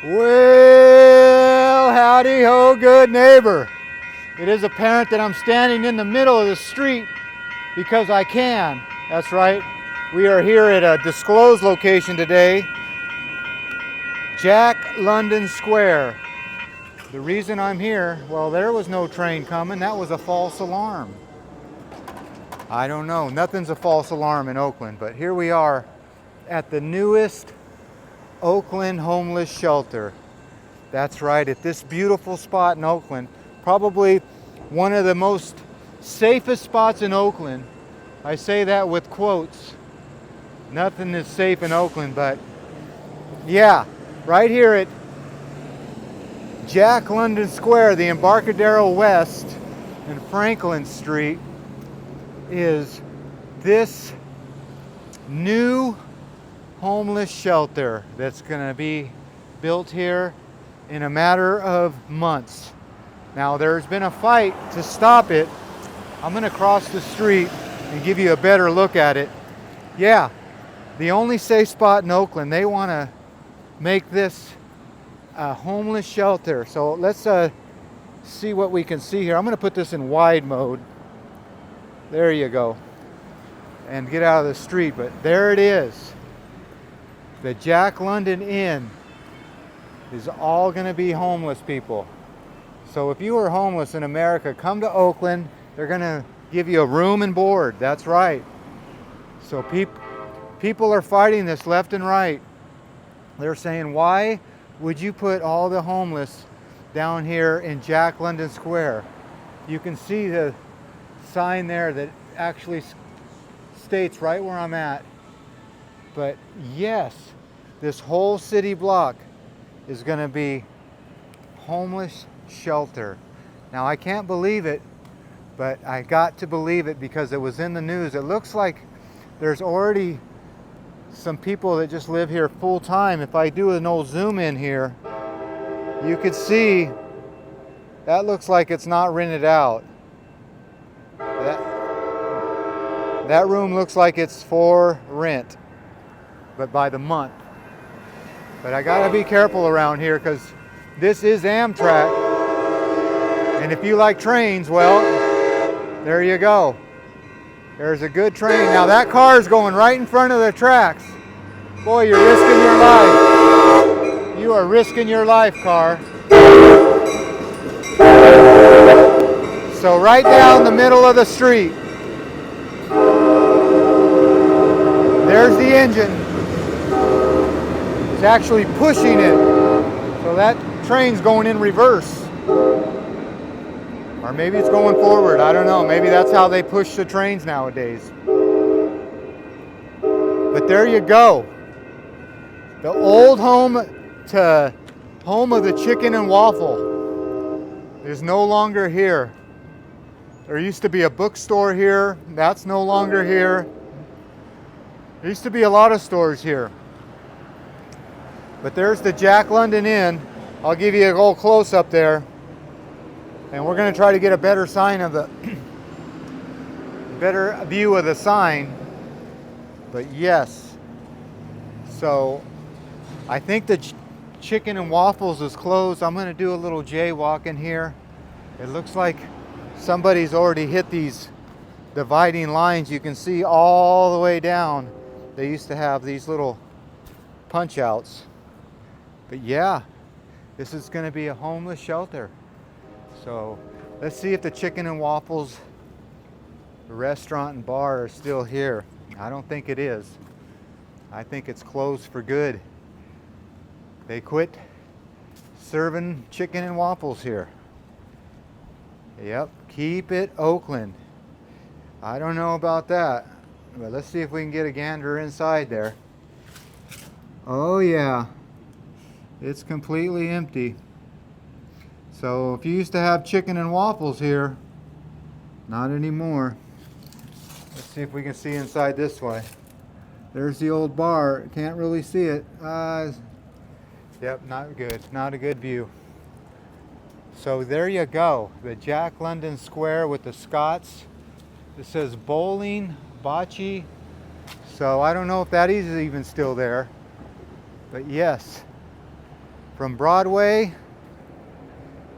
Well, howdy ho, good neighbor. It is apparent that I'm standing in the middle of the street because I can. That's right. We are here at a disclosed location today, Jack London Square. The reason I'm here, well, there was no train coming. That was a false alarm. I don't know. Nothing's a false alarm in Oakland, but here we are at the newest Oakland homeless shelter. That's right, at this beautiful spot in Oakland, probably one of the most safest spots in Oakland. I say that with quotes. Nothing is safe in Oakland, but yeah, right here at Jack London Square, the Embarcadero West and Franklin Street, is this new homeless shelter that's going to be built here in a matter of months. Now, there's been a fight to stop it. I'm going to cross the street and give you a better look at it. Yeah, the only safe spot in Oakland. They want to make this a homeless shelter. So let's see what we can see here. I'm going to put this in wide mode. There you go. And get out of the street. But there it is. The Jack London Inn is all going to be homeless people. So if you are homeless in America, come to Oakland. They're going to give you a room and board. That's right. So people are fighting this left and right. They're saying, why would you put all the homeless down here in Jack London Square? You can see the sign there that actually states right where I'm at. But yes, this whole city block is going to be homeless shelter. Now, I can't believe it, but I got to believe it because it was in the news. It looks like there's already some people that just live here full time. If I do an old zoom in here, you could see that looks like it's not rented out. That room looks like it's for rent, but by the month. But I gotta be careful around here because this is Amtrak. And if you like trains, well, there you go. There's a good train. Now that car is going right in front of the tracks. Boy, you're risking your life. You are risking your life, car. So right down the middle of the street, there's the engine. It's actually pushing it. So that train's going in reverse. Or maybe it's going forward. I don't know. Maybe that's how they push the trains nowadays. But there you go. The old home of the chicken and waffle is no longer here. There used to be a bookstore here. That's no longer here. There used to be a lot of stores here. But there's the Jack London Inn. I'll give you a little close up there. And we're going to try to get a better better view of the sign. But yes. So I think the chicken and waffles is closed. I'm going to do a little jaywalk in here. It looks like somebody's already hit these dividing lines. You can see all the way down. They used to have these little punch outs. But yeah, this is going to be a homeless shelter. So let's see if the chicken and waffles, the restaurant and bar, are still here. I don't think it is. I think it's closed for good. They quit serving chicken and waffles here. Yep, keep it Oakland. I don't know about that, but let's see if we can get a gander inside there. Oh yeah, it's completely empty. So if you used to have chicken and waffles here, not anymore. Let's see if we can see inside this way. There's the old bar. Can't really see it. Yep, not good. Not a good view. So there you go. The Jack London Square with the Scots. It says bowling, bocce. So I don't know if that is even still there. But yes, from Broadway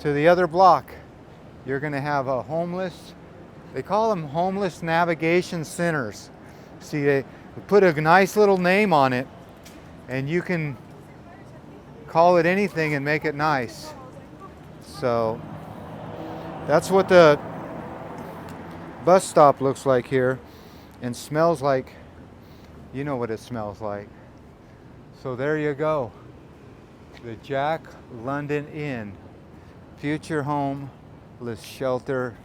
to the other block, you're going to have a homeless, they call them homeless navigation centers. See, they put a nice little name on it, and you can call it anything and make it nice. So that's what the bus stop looks like here, and smells like, you know what it smells like. So there you go. The Jack London Inn, future homeless shelter,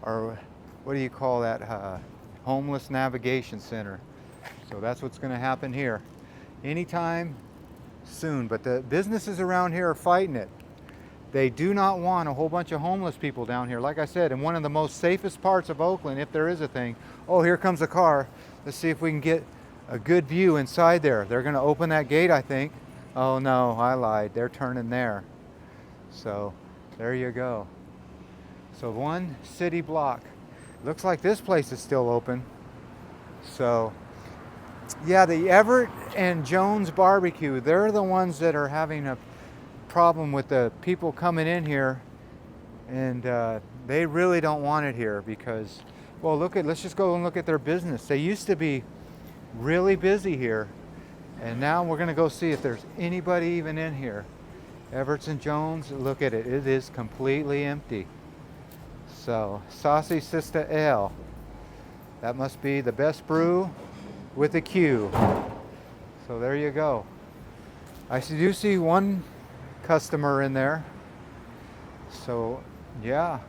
or what do you call that? Homeless navigation center. So that's what's going to happen here anytime soon. But the businesses around here are fighting it. They do not want a whole bunch of homeless people down here. Like I said, in one of the most safest parts of Oakland, if there is a thing. Oh, here comes a car. Let's see if we can get a good view inside there. They're going to open that gate, I think. Oh no, I lied. They're turning there. So there you go. So one city block. Looks like this place is still open. So yeah, the Everett and Jones barbecue, they're the ones that are having a problem with the people coming in here, and they really don't want it here because, well, let's just go and look at their business. They used to be really busy here, and now we're going to go see if there's anybody even in here. Everett's and Jones, look at it. It is completely empty. So, Saucy Sister Ale. That must be the best brew with a Q. So there you go. I do see one customer in there. So yeah,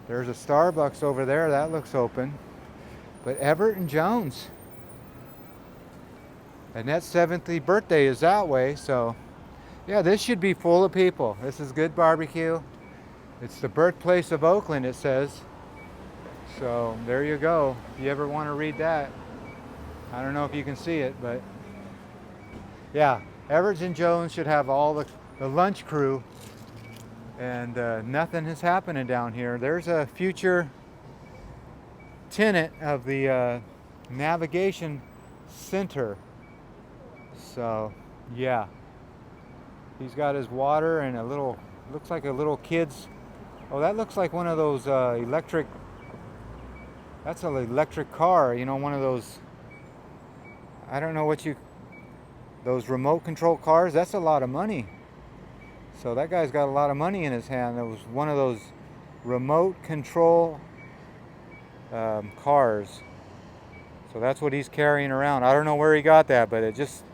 there's a Starbucks over there. That looks open. But Everett and Jones. Annette's 70th birthday is that way. So yeah, this should be full of people. This is good barbecue. It's the birthplace of Oakland, it says. So there you go. If you ever want to read that. I don't know if you can see it, but yeah, Everett and Jones should have all the lunch crew, and nothing is happening down here. There's a future tenant of the navigation center. So yeah, he's got his water and a little, looks like a little kid's, oh, that looks like one of those electric, that's an electric car, you know, one of those, I don't know what those remote control cars. That's a lot of money. So that guy's got a lot of money in his hand. It was one of those remote control cars. So that's what he's carrying around. I don't know where he got that, but it just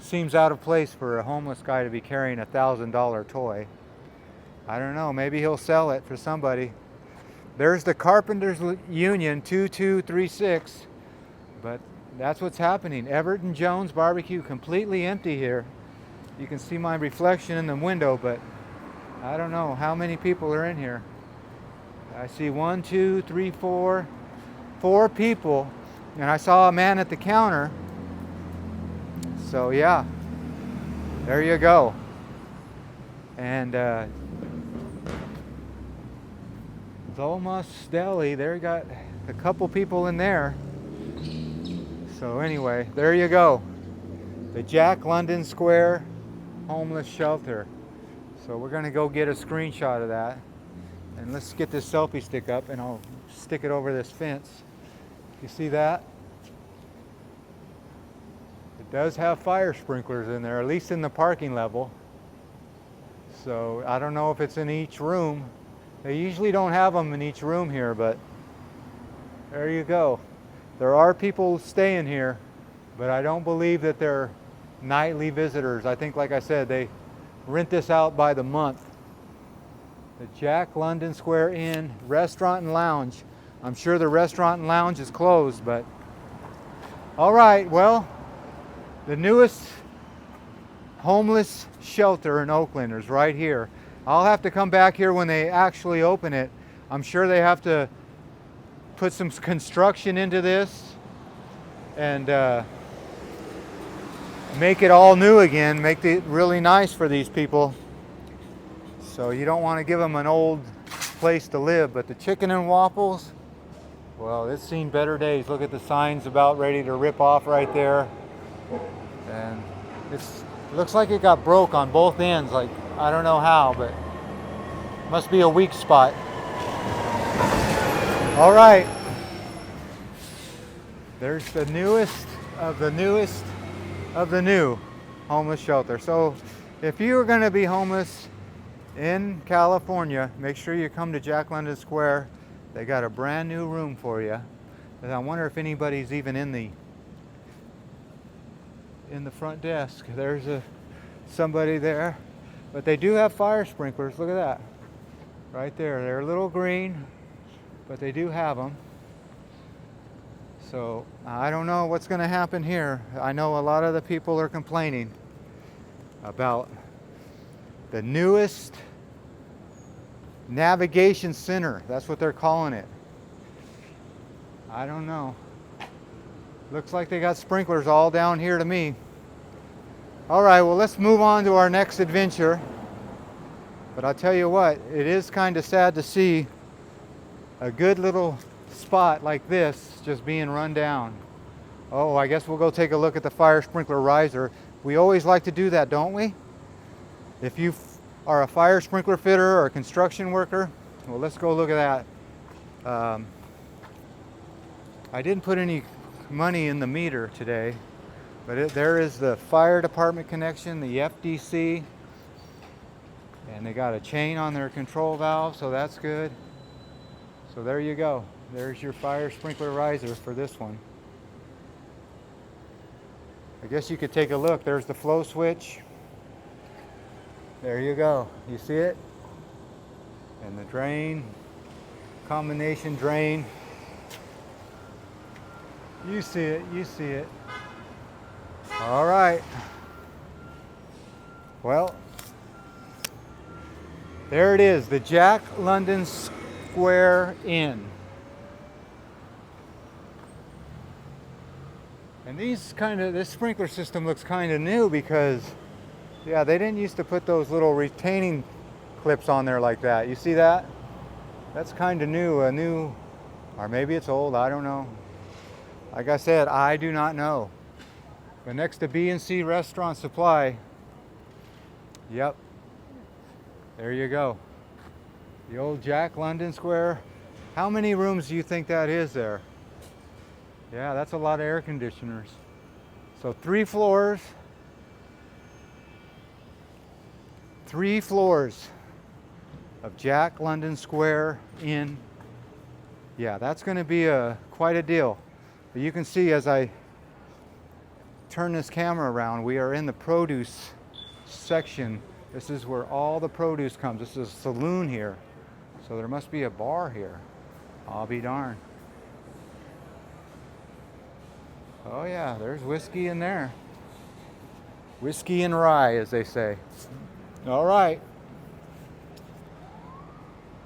seems out of place for a homeless guy to be carrying a $1,000 toy. I don't know, maybe he'll sell it for somebody. There's the Carpenters Union 2236, but that's what's happening. Everett and Jones barbecue completely empty here. You can see my reflection in the window, but I don't know how many people are in here. I see 1, 2, 3, 4 people, and I saw a man at the counter. So yeah, there you go. And Zoma's Deli, there you got a couple people in there. So anyway, there you go. The Jack London Square homeless shelter. So we're gonna go get a screenshot of that. And let's get this selfie stick up and I'll stick it over this fence. You see that? It does have fire sprinklers in there, at least in the parking level. So I don't know if it's in each room. They usually don't have them in each room here, but there you go. There are people staying here, but I don't believe that they're nightly visitors. I think, like I said, they rent this out by the month. The Jack London Square Inn Restaurant and Lounge. I'm sure the restaurant and lounge is closed, but all right, well, the newest homeless shelter in Oakland is right here. I'll have to come back here when they actually open it. I'm sure they have to put some construction into this and make it all new again, make it really nice for these people. So you don't want to give them an old place to live. But the chicken and waffles, well, it's seen better days. Look at the signs about ready to rip off right there. And it's Looks like it got broke on both ends. Like, I don't know how, but must be a weak spot. All right. There's the newest of the newest of the new homeless shelter. So if you are going to be homeless in California, make sure you come to Jack London Square. They got a brand new room for you. And I wonder if anybody's even in the front desk. There's somebody there. But they do have fire sprinklers. Look at that. Right there. They're a little green, but they do have them. So I don't know what's going to happen here. I know a lot of the people are complaining about the newest navigation center. That's what they're calling it. I don't know. Looks like they got sprinklers all down here to me. All right, well, let's move on to our next adventure. But I'll tell you what, it is kind of sad to see a good little spot like this just being run down. Oh, I guess we'll go take a look at the fire sprinkler riser. We always like to do that, don't we? If you are a fire sprinkler fitter or a construction worker, well, let's go look at that. I didn't put any money in the meter today, but there is the fire department connection, the FDC, and they got a chain on their control valve, so that's good. So there you go. There's your fire sprinkler riser for this one. I guess you could take a look. There's the flow switch. There you go. You see it? And the drain, combination drain. You see it, you see it. All right. Well, there it is, the Jack London Square Inn. And this sprinkler system looks kind of new because, yeah, they didn't used to put those little retaining clips on there like that. You see that? That's kind of new, or maybe it's old, I don't know. Like I said, I do not know. But next to B&C Restaurant Supply, yep, there you go. The old Jack London Square. How many rooms do you think that is there? Yeah, that's a lot of air conditioners. So 3 floors. 3 floors of Jack London Square Inn. Yeah, that's going to be quite a deal. But you can see as I turn this camera around, we are in the produce section. This is where all the produce comes. This is a saloon here. So there must be a bar here. I'll be darned. Oh yeah, there's whiskey in there. Whiskey and rye, as they say. All right.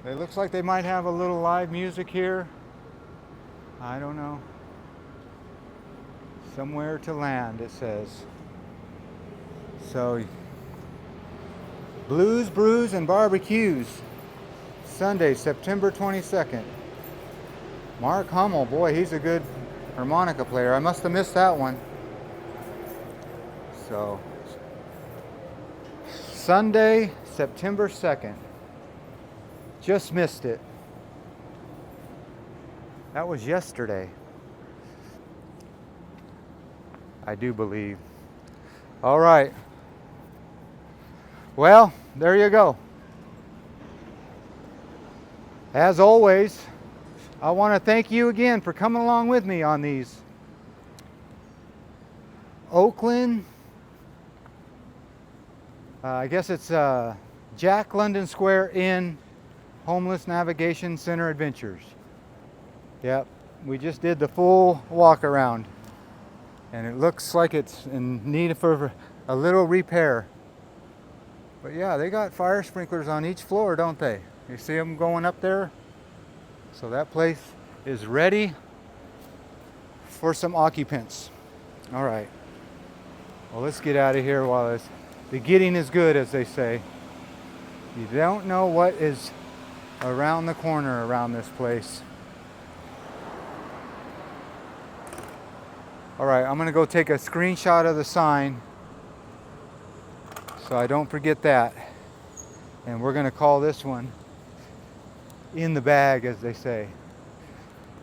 It looks like they might have a little live music here. I don't know. Somewhere to land, it says. So, Blues, Brews, and Barbecues. Sunday, September 22nd. Mark Hummel, boy, he's a good harmonica player. I must have missed that one. So, Sunday, September 2nd. Just missed it. That was yesterday, I do believe. All right. Well, there you go. As always, I want to thank you again for coming along with me on these Oakland, I guess it's Jack London Square Inn Homeless Navigation Center Adventures. Yep, we just did the full walk around and it looks like it's in need for a little repair. But yeah, they got fire sprinklers on each floor, don't they? You see them going up there? So that place is ready for some occupants. All right. Well, let's get out of here while the getting is good, as they say. You don't know what is around the corner around this place. All right, I'm gonna go take a screenshot of the sign So I don't forget that. And we're gonna call this one in the bag, as they say.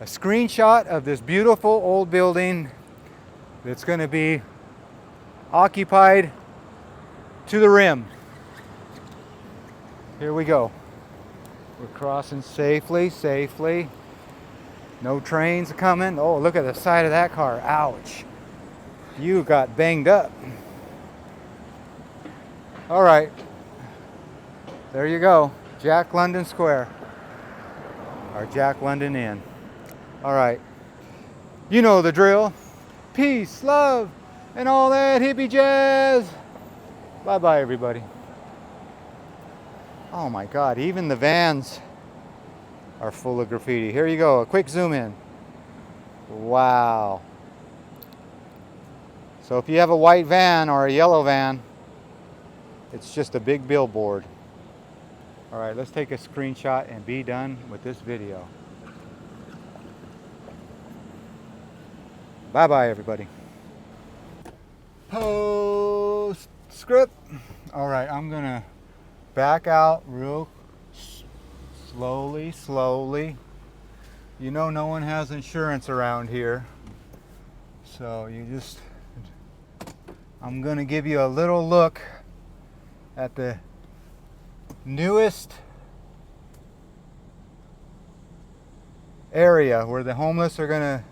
A screenshot of this beautiful old building that's gonna be occupied to the rim. Here we go. We're crossing safely. No trains coming. Oh, look at the side of that car. Ouch. You got banged up. All right. There you go. Jack London Square. Our Jack London Inn. All right. You know the drill. Peace, love, and all that hippie jazz. Bye-bye, everybody. Oh my God, even the vans are full of graffiti. Here you go, a quick zoom in. Wow. So if you have a white van or a yellow van, it's just a big billboard. All right, let's take a screenshot and be done with this video. Bye-bye, everybody. Postscript. All right, I'm gonna back out real slowly. You know, no one has insurance around here. So I'm gonna give you a little look at the newest area where the homeless are gonna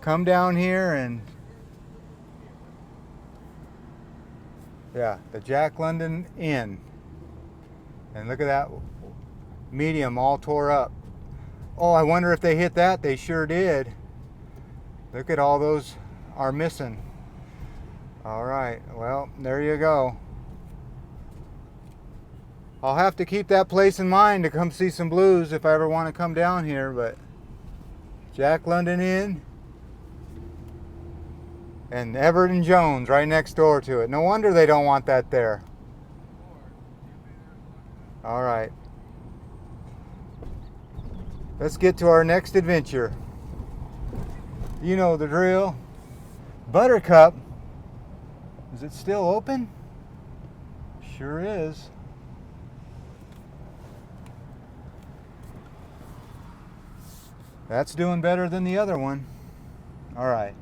come down here, and yeah, the Jack London Inn. And look at that medium all tore up. Oh, I wonder if they hit that. They sure did. Look at all those are missing. All right, well, there you go. I'll have to keep that place in mind to come see some blues if I ever want to come down here, but Jack London Inn and Everett and Jones right next door to it. No wonder they don't want that there. All right. Let's get to our next adventure. You know the drill. Buttercup. Is it still open? Sure is. That's doing better than the other one. All right.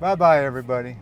Bye-bye, everybody.